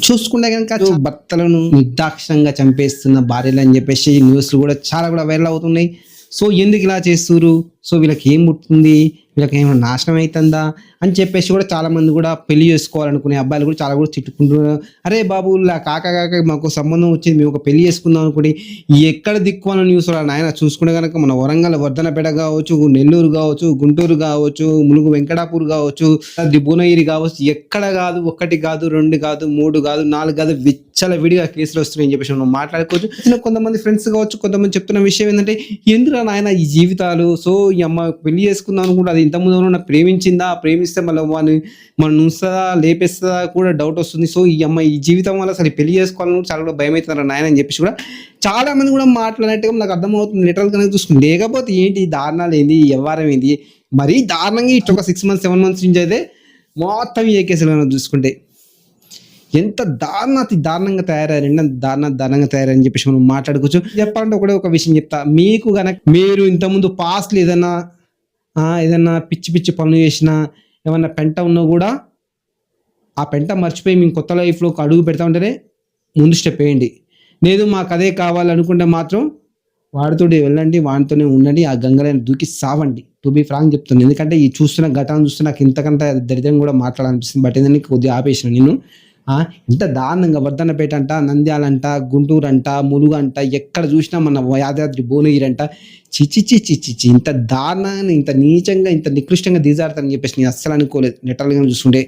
చూసుకుంటే కనుక భర్తలను నిర్దాక్షిణంగా చంపేస్తున్న భార్యలు అని చెప్పేసి న్యూస్లు కూడా చాలా కూడా వైరల్ అవుతున్నాయి. సో ఎందుకు ఇలా చేస్తున్నారు, సో వీళ్ళకి ఏం పుట్టింది, వీళ్ళకి ఏమైనా నాశనం అవుతుందా అని చెప్పేసి కూడా చాలా మంది కూడా పెళ్లి చేసుకోవాలనుకునే అబ్బాయిలు కూడా చాలా కూడా తిట్టుకుంటున్నారు. అరే బాబు ఇలా కాక మాకు సంబంధం వచ్చింది, మేము ఒక పెళ్లి చేసుకుందాం అనుకుని ఎక్కడ దిక్కు అన్న న్యూస్ నాయన చూసుకుంటే కనుక మన వరంగల్ వర్ధనపేట కావచ్చు, నెల్లూరు కావచ్చు, గుంటూరు కావచ్చు, ములుగు వెంకటాపూర్ కావచ్చు, భువనగిరి కావచ్చు, ఎక్కడ కాదు, ఒకటి కాదు, 2 కాదు, 3 కాదు, 4 కాదు, విచ్చల విడిగా కేసులు వస్తున్నాయని చెప్పేసి మనం మాట్లాడుకోవచ్చు. కొంతమంది ఫ్రెండ్స్ కావచ్చు, కొంతమంది చెప్తున్న విషయం ఏంటంటే ఎందుకు నాయన ఈ జీవితాలు, సో ఈ అమ్మ పెళ్లి చేసుకుందాం అనుకుంటే అది ఇంతకుముందు ఉన్న ప్రేమించిందా, ప్రేమిస్తే మళ్ళీ మనం ఉంచుతుందా, లేపేస్తుందా కూడా డౌట్ వస్తుంది. సో ఈ అమ్మ ఈ జీవితం వల్ల అసలు పెళ్లి చేసుకోవాలని చాలా భయం అవుతున్నారు నాయన అని చెప్పేసి కూడా చాలా మంది కూడా మాట్లాడినట్టుగా నాకు అర్థమవుతుంది. లిటరల్ కనుక చూసుకుంది. లేకపోతే ఏంటి దారుణాలు ఏంది, వ్యవహారం ఏంది, మరీ దారుణంగా ఇటు ఒక 6 months 7 months నుంచి అయితే మొత్తం ఏ కేసులు చూసుకుంటే ఎంత దారుణంగా తయారయ్యారండి, దారుణంగా తయారని చెప్పేసి మనం మాట్లాడుకోవచ్చు. చెప్పాలంటే ఒక విషయం చెప్తా. మీకు గనక మీరు ఇంతకుముందు పాస్ట్లో ఏదన్నా పిచ్చి పనులు చేసినా, ఏమన్నా పెంట ఉన్నా కూడా ఆ పెంట మర్చిపోయి మేము కొత్త లైఫ్లో అడుగు పెడతా ఉంటేనే ముందు స్టెప్ వేయండి. లేదు మాకు అదే కావాలనుకుంటే మాత్రం వాడితోటి వెళ్ళండి, వాడితోనే ఉండండి, ఆ గంగలైన దూకి సావండి. టు బీ ఫ్రాంక్ చెప్తున్నాను. ఎందుకంటే ఈ చూస్తున్న ఘటన చూస్తే నాకు ఇంతకంటే దరిద్రం కూడా మాట్లాడాలనిపిస్తుంది. బట్ ఏంటంటే కొద్దిగా ఆపేసిన నేను. ఇంత దారుణంగా వర్ధనపేట అంట, నంద్యాలంట, గుంటూరు అంట, ములుగు అంట, ఎక్కడ చూసినా మన యాదాద్రి భువనగిరి అంట, చిచి ఇంత దారుణంగా, ఇంత నీచంగా, ఇంత నికృష్టంగా దిగజారుతారని చెప్పేసి నేను అస్సలు అనుకోలేదు. లిటరల్గా చూస్తుంటే